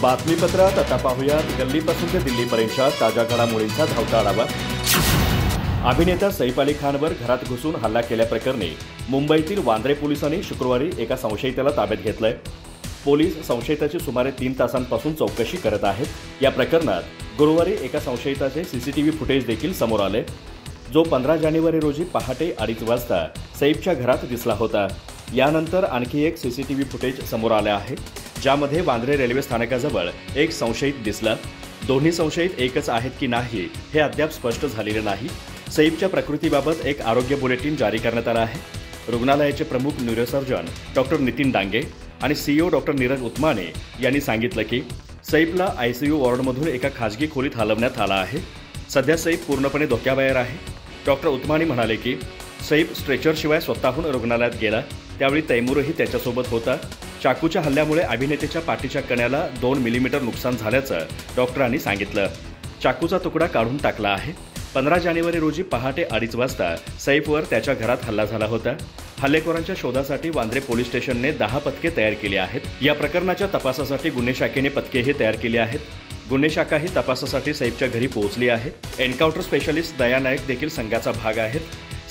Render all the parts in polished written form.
बातमीपत्रात आता पाहूयात गल्लीपासून ते दिल्लीपर्यंतच्या ताज्या घडामोडींचा धावता आढावा। अभिनेता सैफ अली खानवर घरात घुसून हल्ला केल्याप्रकरणी मुंबईतील वांद्रे पोलिसांनी शुक्रवारी एका संशयिताला ताब्यात घेतलंय। पोलीस संशयिताची सुमारे 3 तासांपासून चौकशी करत आहेत। या प्रकरणात गुरुवारी एका संशयिताचे सीसीटीव्ही फुटेज देखील समोर आले, जो 15 जानेवारी रोजी पहाटे 2:30 वाजता सैफच्या घरात दिसला होता। यानंतर आणखी एक सीसीटीव्ही फुटेज समोर आले आहे, ज्यामध्ये वांद्रे रेल्वे स्थानकाजवळ एक संशयित दिसला। दोन्ही संशयित एकच आहेत की नाही हे अद्याप स्पष्ट झालेले नाही। सैफच्या प्रकृतीबाबत एक आरोग्य बुलेटिन जारी करण्यात आलं आहे। रुग्णालयाचे प्रमुख न्यूरोसर्जन डॉक्टर नितीन डांगे आणि सीईओ डॉक्टर नीरज उत्माने यांनी सांगितलं की सैफला आयसीयू वॉर्डमधून एका खासगी खोलीत हलवण्यात आलं आहे। सध्या सैफ पूर्णपणे धोक्याबाहेर आहे। डॉक्टर उत्माने म्हणाले की सैफ स्ट्रेचरशिवाय स्वतःहून रुग्णालयात गेला, त्यावेळी तैमूरही त्याच्यासोबत होता। चाकूच्या हल्ल्यामुळे अभिनेत्याच्या पाठीच्या कण्याला 2 मिलीमीटर नुकसान झाल्याचं डॉक्टरांनी सांगितलं। चाकूचा तुकडा काढून टाकला आहे। 15 जानेवारी रोजी पहाटे 2:30 वाजता सैफवर त्याच्या घरात हल्ला झाला होता। हल्लेखोरांच्या शोधासाठी वांद्रे पोलीस स्टेशनने 10 पथके तयार केली आहेत। या प्रकरणाच्या तपासासाठी गुन्हे शाखेने पथकेही तयार केली आहेत। गुन्हे शाखाही तपासासाठी सैफच्या घरी पोहोचली आहे। एन्काउंटर स्पेशलिस्ट दया नायक देखील संघाचा भाग आहेत।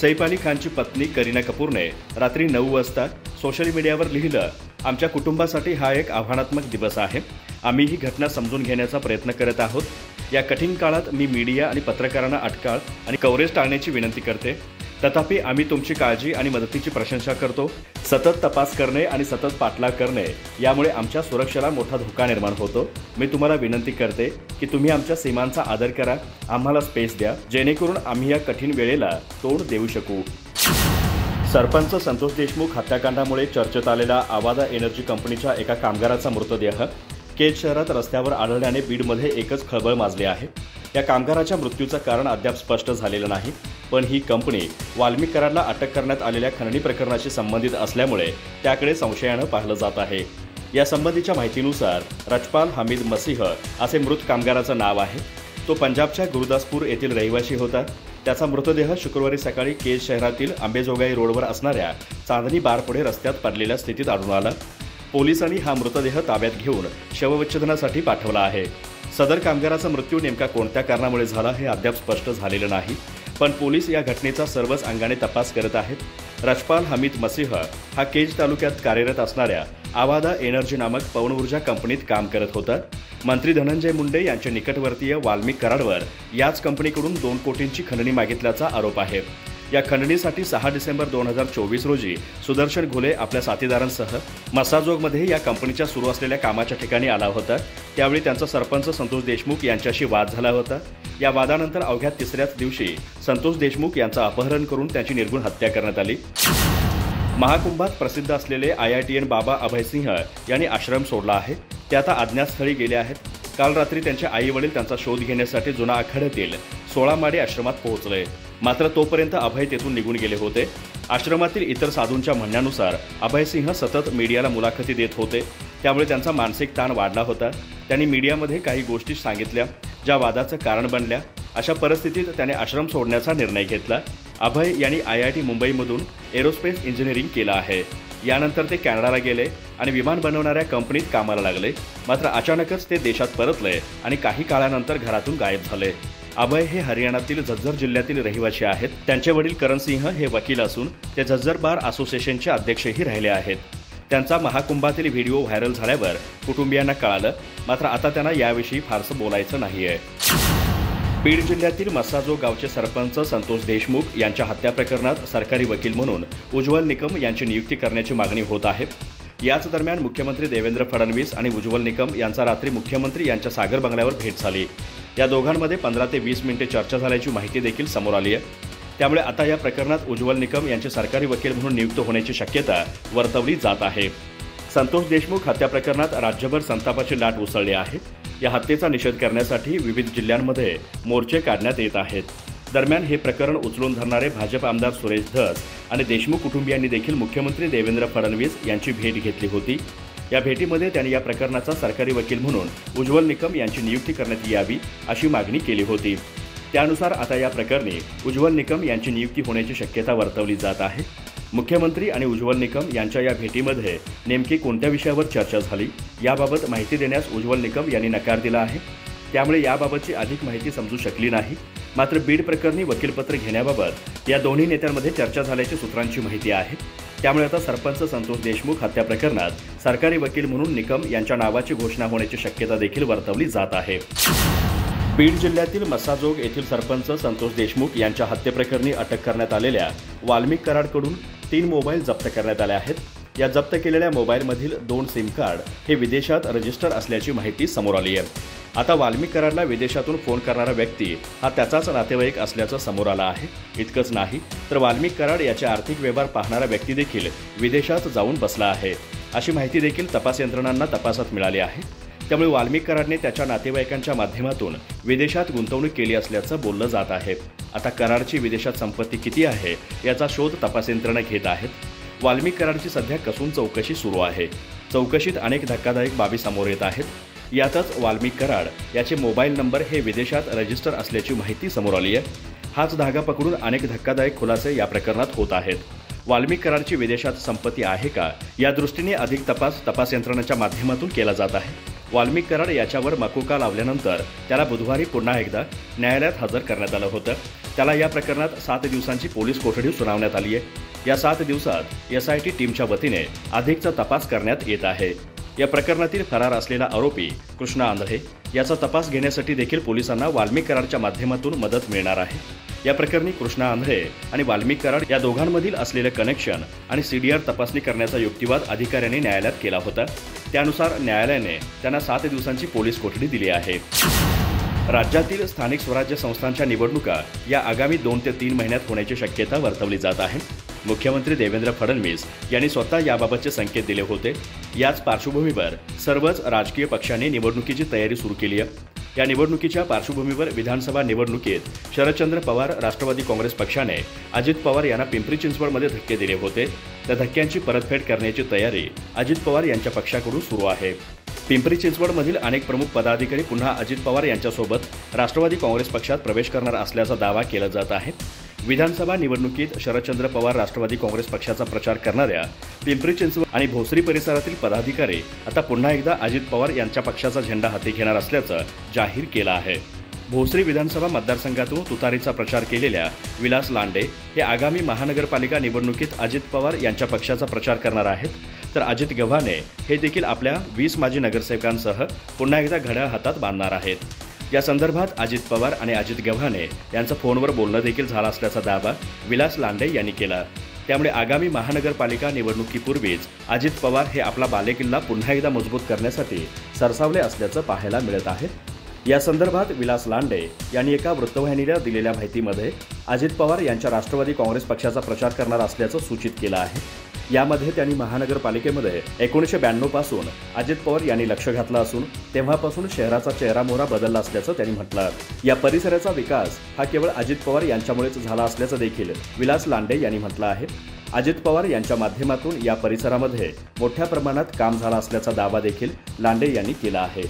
सैफ अली खानची पत्नी करीना कपूरने रात्री 9 वाजता सोशल मीडियावर लिहिलं, आमच्या कुटुंबासाठी हा एक आव्हानात्मक दिवस आहे। आम्ही ही घटना समजून घेण्याचा प्रयत्न करत आहोत। या कठीण काळात मी मीडिया आणि पत्रकारांना अटकाळ आणि कव्हरेज टाळण्याची विनंती करते। तथापि आम्ही तुमची काळजी आणि मदतीची प्रशंसा करतो। सतत तपास करणे आणि सतत पाठलाग करणे यामुळे आमच्या सुरक्षेला मोठा धोका निर्माण होतो। मी तुम्हाला विनंती करते की तुम्ही आमच्या सीमांचा आदर करा, आम्हाला स्पेस द्या, जेणेकरून आम्ही या कठीण वेळेला तोंड देऊ शकू। सरपंच संतोष देशमुख हत्याकांडामुळे चर्चेत आलेला आवादा एनर्जी कंपनीच्या एका कामगाराचा मृतदेह केज शहरात रस्त्यावर आढळल्याने बीडमध्ये एकच खळबळ माजली आहे। या कामगाराच्या मृत्यूचं कारण अद्याप स्पष्ट झालेलं नाही, पण ही कंपनी वाल्मिक कराडला अटक करण्यात आलेल्या खंडणी प्रकरणाशी संबंधित असल्यामुळे त्याकडे संशयानं पाहिलं जात आहे। या संबंधीच्या माहितीनुसार रजपाल हमीद मसीह असे मृत कामगाराचं नाव आहे। तो पंजाबच्या गुरुदासपूर येथील रहिवासी होता। त्याचा मृतदेह शुक्रवारी सकाळी केज शहरातील अंबेजोगाई रोडवर असणाऱ्या चांदणी बारपुढे रस्त्यात पडलेल्या स्थितीत आढळून आला। पोलिसांनी हा मृतदेह ताब्यात घेऊन शवविच्छेदनासाठी पाठवला आहे। सदर कामगाराचा मृत्यू नेमका कोणत्या कारणामुळे झाला हे अद्याप स्पष्ट झालेलं नाही, पण पोलीस या घटनेचा सर्वच अंगाने तपास करत आहेत। रजपाल हमीद मसीह हा केज तालुक्यात कार्यरत असणाऱ्या आवादा एनर्जी नामक पवन ऊर्जा कंपनीत काम करत होता। मंत्री धनंजय मुंडे यांचे निकटवर्तीय वाल्मिक कराडवर याच कंपनीकडून 2 कोटींची खंडणी मागितल्याचा आरोप आहे। या खंडणीसाठी 6 डिसेंबर 2024 रोजी सुदर्शन घुले आपल्या साथीदारांसह मसाजोगमध्ये या कंपनीच्या सुरू असलेल्या कामाच्या ठिकाणी आला होता। त्यावेळी त्यांचा सरपंच संतोष देशमुख यांच्याशी वाद झाला होता। या वादानंतर अवघ्या 3ऱ्याच दिवशी संतोष देशमुख यांचं अपहरण करून त्यांची निर्घृण हत्या करण्यात आली। महाकुंभात प्रसिद्ध असलेले IITN बाबा अभय सिंह यांनी आश्रम सोडला आहे। ते आता अज्ञातस्थळी गेले आहेत। काल रात्री त्यांचे आई वडील त्यांचा शोध घेण्यासाठी जुना आखाड्यातील 16 माडी आश्रमात पोहोचले, मात्र तोपर्यंत अभय तेथून निघून गेले होते। आश्रमातील इतर साधूंच्या म्हणण्यानुसार अभय सिंह सतत मीडियाला मुलाखती देत होते, त्यामुळे त्यांचा मानसिक ताण वाढला होता। त्यांनी मीडियामध्ये काही गोष्टी सांगितल्या ज्या वादाचं कारण बनल्या। अशा परिस्थितीत त्याने आश्रम सोडण्याचा निर्णय घेतला। अभय यांनी IIT मुंबईमधून एरोस्पेस इंजिनिअरिंग केलं आहे। यानंतर ते कॅनडाला गेले आणि विमान बनवणाऱ्या कंपनीत कामाला लागले, मात्र अचानकच ते देशात परतले आणि काही काळानंतर घरातून गायब झाले। अभय हे हरियाणातील झज्जर जिल्ह्यातील रहिवासी आहेत। त्यांचे वडील करण सिंह हे वकील असून ते झज्जर बार असोसिएशनचे अध्यक्षही राहिले आहेत। त्यांचा महाकुंभातील व्हिडिओ व्हायरल झाल्यावर कुटुंबियांना कळालं, मात्र आता त्यांना याविषयी फारसं बोलायचं नाहीये। बीड जिल्ह्यातील मसाजो गावचे सरपंच संतोष देशमुख यांच्या हत्या प्रकरणात सरकारी वकील म्हणून उज्ज्वल निकम यांची नियुक्ती करण्याची मागणी होत आहे। याच दरम्यान मुख्यमंत्री देवेंद्र फडणवीस आणि उज्ज्वल निकम यांचा रात्री मुख्यमंत्री यांच्या सागर बंगल्यावर भेट झाली। या दोघांमध्ये 15 ते 20 मिनिटे चर्चा झाल्याची माहिती देखील समोर आली आहे। त्यामुळे आता या प्रकरणात उज्ज्वल निकम यांचे सरकारी वकील म्हणून नियुक्त होण्याची शक्यता वर्तवली जात आहे। संतोष देशमुख हत्या प्रकरणात राज्यभर संतापाची लाट उसळली आहे। या हत्येचा निषेध करण्यासाठी विविध जिल्ह्यांमध्ये मोर्चे काढण्यात येत आहेत। दरम्यान हे प्रकरण उचलून धरणारे भाजप आमदार सुरेश धस आणि देशमुख कुटुंबियांनी देखील मुख्यमंत्री देवेंद्र फडणवीस यांची भेट घेतली होती। या भेटीमध्ये त्यांनी या प्रकरणाचा सरकारी वकील म्हणून उज्ज्वल निकम यांची नियुक्ती करण्यात यावी अशी मागणी केली होती। त्यानुसार आता या प्रकरणी उज्ज्वल निकम यांची नियुक्ती होण्याची शक्यता वर्तवली जात आहे। मुख्यमंत्री आणि उज्ज्वल निकम यांच्या या भेटीमध्ये नेमकी कोणत्या विषयावर चर्चा झाली याबाबत माहिती देण्यास उज्ज्वल निकम यांनी नकार दिला आहे। त्यामुळे याबाबतची अधिक माहिती समजू शकली नाही। मात्र बीड प्रकरणी वकीलपत्र घेण्याबाबत या दोन्ही नेत्यांमध्ये चर्चा झाल्याची सूत्रांची माहिती आहे। त्यामुळे आता सरपंच संतोष देशमुख हत्या प्रकरणात सरकारी वकील म्हणून निकम यांच्या नावाची घोषणा होण्याची शक्यता देखील वर्तवली जात आहे। बीड जिल्ह्यातील मस्साजोग येथील सरपंच संतोष देशमुख यांच्या हत्येप्रकरणी अटक करण्यात आलेल्या वाल्मिक कराडकडून 3 मोबाईल जप्त करण्यात आले आहेत। या जप्त केलेल्या मोबाईलमधील 2 सिम कार्ड हे विदेशात रजिस्टर असल्याची माहिती समोर आली आहे। आता वाल्मिक कराडला विदेशातून फोन करणारा व्यक्ती हा त्याचाच नातेवाईक असल्याचं समोर आलं आहे। इतकंच नाही तर वाल्मिक कराड याचे आर्थिक व्यवहार पाहणारा व्यक्ती देखील विदेशात जाऊन बसला आहे अशी माहिती देखील तपास यंत्रणांना तपासात मिळाली आहे। त्यामुळे वाल्मिक कराडने त्याच्या नातेवाईकांच्या माध्यमातून विदेशात गुंतवणूक केली असल्याचं बोललं जात आहे। आता कराडची विदेशात संपत्ती किती आहे याचा शोध तपास यंत्रणा घेत आहेत। वाल्मिक कराडची सध्या कसून चौकशी सुरू आहे। चौकशीत अनेक धक्कादायक बाबी समोर येत आहेत। यातच वाल्मिक कराड याचे मोबाईल नंबर हे विदेशात रजिस्टर असल्याची माहिती समोर आली आहे। हाच धागा पकडून अनेक धक्कादायक खुलासे या प्रकरणात होत आहेत। वाल्मिक कराडची विदेशात संपत्ती आहे का या दृष्टीने अधिक तपास यंत्रणांच्या माध्यमातून केला जात आहे। वाल्मिक कराड याच्यावर मकोका लावल्यानंतर त्याला बुधवारी पुन्हा एकदा न्यायालयात हजर करण्यात आलं होतं। त्याला या प्रकरणात 7 दिवसांची पोलीस कोठडी सुनावण्यात आली आहे। या 7 दिवसात SIT टीमच्या वतीने अधिकचा तपास करण्यात येत आहे। या प्रकरणातील फरार असलेला आरोपी कृष्णा आंधळे याचा तपास घेण्यासाठी देखील पोलिसांना वाल्मिक कराडच्या माध्यमातून मदत मिळणार आहे। या प्रकरणी कृष्णा आंधळे आणि वाल्मिक कराड या दोघांमधील असलेले कनेक्शन आणि CDR तपासणी करण्याचा युक्तिवाद अधिकाऱ्यांनी न्यायालयात केला होता। त्यानुसार न्यायालयाने त्यांना 7 दिवसांची पोलीस कोठडी दिली आहे। राज्यातील स्थानिक स्वराज्य संस्थांच्या निवडणुका या आगामी 2 ते 3 महिन्यात होण्याची शक्यता वर्तवली जात आहे। मुख्यमंत्री देवेंद्र फडणवीस यांनी स्वतः याबाबतचे संकेत दिले होते। याच पार्श्वभूमीवर सर्वच राजकीय पक्षांनी निवडणुकीची तयारी सुरू केली आहे। या निवडणुकीच्या पार्श्वभूमीवर विधानसभा निवडणुकीत शरदचंद्र पवार राष्ट्रवादी काँग्रेस पक्षाने अजित पवार यांना पिंपरी चिंचवडमध्ये धक्के दिले होते। त्या धक्क्यांची परतफेड करण्याची तयारी अजित पवार यांच्या पक्षाकडून सुरू आहे। पिंपरी चिंचवडमधील अनेक प्रमुख पदाधिकारी पुन्हा अजित पवार यांच्यासोबत राष्ट्रवादी काँग्रेस पक्षात प्रवेश करणार असल्याचा दावा केला जात आहे। विधानसभा निवडणुकीत शरदचंद्र पवार राष्ट्रवादी काँग्रेस पक्षाचा प्रचार करणाऱ्या पिंपरी चिंचवड आणि भोसरी परिसरातील पदाधिकारी आता पुन्हा एकदा अजित पवार यांच्या पक्षाचा झेंडा हाती घेणार असल्याचं जाहीर केलं आहे। भोसरी विधानसभा मतदारसंघातून तुतारीचा प्रचार केलेल्या विलास लांडे हे आगामी महानगरपालिका निवडणुकीत अजित पवार यांच्या पक्षाचा प्रचार करणार आहेत। तर अजित गव्हाणे हे देखील आपल्या 20 माजी नगरसेवकांसह पुन्हा एकदा घड्याळ हातात बांधणार आहेत। या संदर्भात अजित पवार आणि अजित गव्हाणे यांचं फोनवर बोलणं देखील झालं असल्याचा दावा विलास लांडे यांनी केला। त्यामुळे आगामी महानगरपालिका निवडणुकीपूर्वीच अजित पवार हे आपला बालेकिल्ला पुन्हा एकदा मजबूत करण्यासाठी सरसावले असल्याचं पाहायला मिळत आहे। या संदर्भात विलास लांडे यांनी एका वृत्तवाहिनीला दिलेल्या माहितीमध्ये अजित पवार यांच्या राष्ट्रवादी काँग्रेस पक्षाचा प्रचार करणार असल्याचं सूचित केलं आहे। यामध्ये त्यांनी महानगरपालिकेमध्ये 1992 पासून अजित पवार यांनी लक्ष घातलं असून तेव्हापासून शहराचा चेहरामोहरा बदलला असल्याचं त्यांनी म्हटलं। या परिसराचा विकास हा केवळ अजित पवार यांच्यामुळेच झाला असल्याचं देखील विलास लांडे यांनी म्हटलं आहे। अजित पवार यांच्या माध्यमातून या परिसरामध्ये मोठ्या प्रमाणात काम झालं असल्याचा दावा देखील लांडे यांनी केला आहे।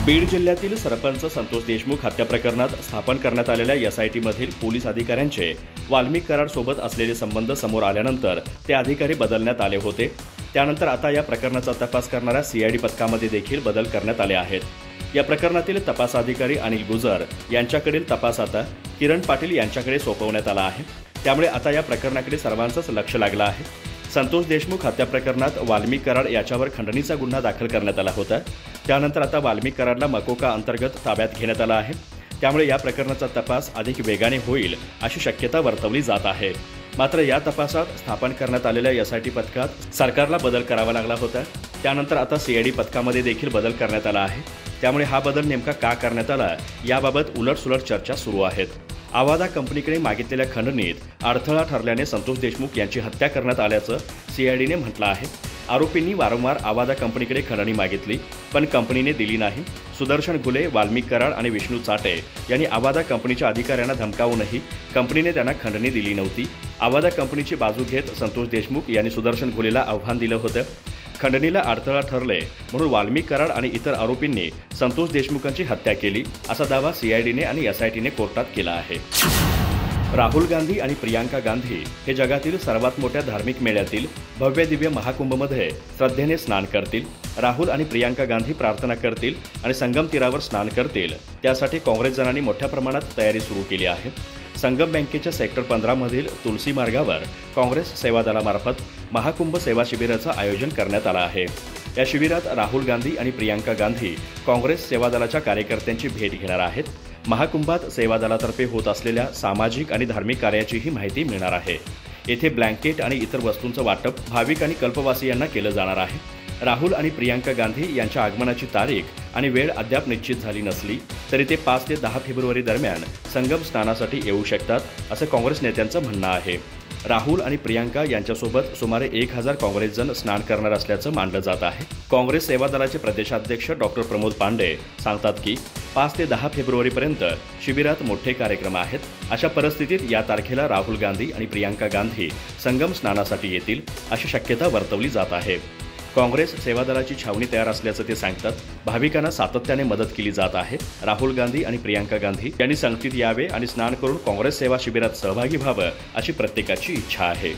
बीड जिल्ह्यातील सरपंच संतोष देशमुख हत्या प्रकरणात स्थापन करण्यात आलेल्या SIT मधील पोलीस अधिकाऱ्यांचे वाल्मिक कराड सोबत असलेले संबंध समोर आल्यानंतर ते अधिकारी बदलण्यात आले होते। त्यानंतर आता या प्रकरणाचा तपास करणाऱ्या CID पथकामध्ये देखील बदल करण्यात आले आहेत। या प्रकरणातील तपास अधिकारी अनिल गुजर यांच्याकडील तपास आता किरण पाटील यांच्याकडे सोपवण्यात आला आहे। त्यामुळे आता या प्रकरणाकडे सर्वांचंच लक्ष लागलं आहे। संतोष देशमुख हत्या प्रकरणात वाल्मिक कराड याच्यावर खंडणीचा गुन्हा दाखल करण्यात आला होता। त्यानंतर आता वाल्मिक कराडला मकोका अंतर्गत ताब्यात घेण्यात आला आहे। त्यामुळे या प्रकरणाचा तपास अधिक वेगाने होईल अशी शक्यता वर्तवली जात आहे। मात्र या तपासात स्थापन करण्यात आलेल्या SIT पथकात सरकारला बदल करावा लागला होता। त्यानंतर आता CID पथकामध्ये देखील बदल करण्यात आला आहे। त्यामुळे हा बदल नेमका का करण्यात आला याबाबत उलटसुलट चर्चा सुरू आहेत। आवादा कंपनीकडे मागितलेल्या खंडणीत अडथळा ठरल्याने संतोष देशमुख यांची हत्या करण्यात आल्याचं CIDने म्हटलं आहे। आरोपींनी वारंवार आवादा कंपनीकडे खंडणी मागितली पण कंपनीने दिली नाही। सुदर्शन घुले, वाल्मिक कराड आणि विष्णू चाटे यांनी आवादा कंपनीच्या अधिकाऱ्यांना धमकावूनही कंपनीने त्यांना खंडणी दिली नव्हती। आवादा कंपनीची बाजू घेत संतोष देशमुख यांनी सुदर्शन घुलेला आव्हान दिलं होतं। खंडणीला अडथळा ठरले म्हणून वाल्मिक कराड आणि इतर आरोपींनी संतोष देशमुखांची हत्या केली असा दावा CIDने आणि SITने कोर्टात केला आहे। राहुल गांधी आणि प्रियांका गांधी हे जगातील सर्वात मोठ्या धार्मिक मेळ्यातील भव्य दिव्य महाकुंभमध्ये श्रद्धेने स्नान करतील. राहुल आणि प्रियांका गांधी प्रार्थना करतील आणि संगम तीरावर स्नान करतील. त्यासाठी काँग्रेसजनांनी मोठ्या प्रमाणात तयारी सुरू केली आहे. संगम बँकेच्या सेक्टर 15 मधील तुलसी मार्गावर काँग्रेस सेवा दलामार्फत महाकुंभ सेवा शिबिराचं आयोजन करण्यात आलं आहे. या शिबिरात राहुल गांधी आणि प्रियांका गांधी काँग्रेस सेवा दलाच्या कार्यकर्त्यांची भेट घेणार आहेत. महाकुंभात सेवा दलातर्फे होत असलेल्या सामाजिक आणि धार्मिक कार्याचीही माहिती मिळणार आहे. येथे ब्लँकेट आणि इतर वस्तूंचं वाटप भाविक आणि कल्पवासियांना केलं जाणार आहे. राहुल आणि प्रियांका गांधी यांच्या आगमनाची तारीख आणि वेळ अद्याप निश्चित झाली नसली तरी ते 5 ते 10 फेब्रुवारी दरम्यान संगम स्नानासाठी येऊ शकतात, असं काँग्रेस नेत्यांचं म्हणणं आहे. राहुल आणि प्रियांका यांच्यासोबत सुमारे 1000 काँग्रेसजन स्नान करणार असल्याचं मानलं जात आहे. काँग्रेस सेवा दलाचे प्रदेशाध्यक्ष डॉक्टर प्रमोद पांडे सांगतात की 5 ते 10 फेब्रुवारीपर्यंत शिबिरात मोठे कार्यक्रम आहेत. अशा परिस्थितीत या तारखेला राहुल गांधी आणि प्रियांका गांधी संगम स्नानासाठी येतील अशी शक्यता वर्तवली जात आहे. काँग्रेस सेवा दलाची छावणी तयार असल्याचं ते सांगतात. भाविकांना सातत्याने मदत केली जात आहे. राहुल गांधी आणि प्रियांका गांधी यांनी संगतीत यावे आणि स्नान करून काँग्रेस सेवा शिबिरात सहभागी व्हावं अशी प्रत्येकाची इच्छा आहे.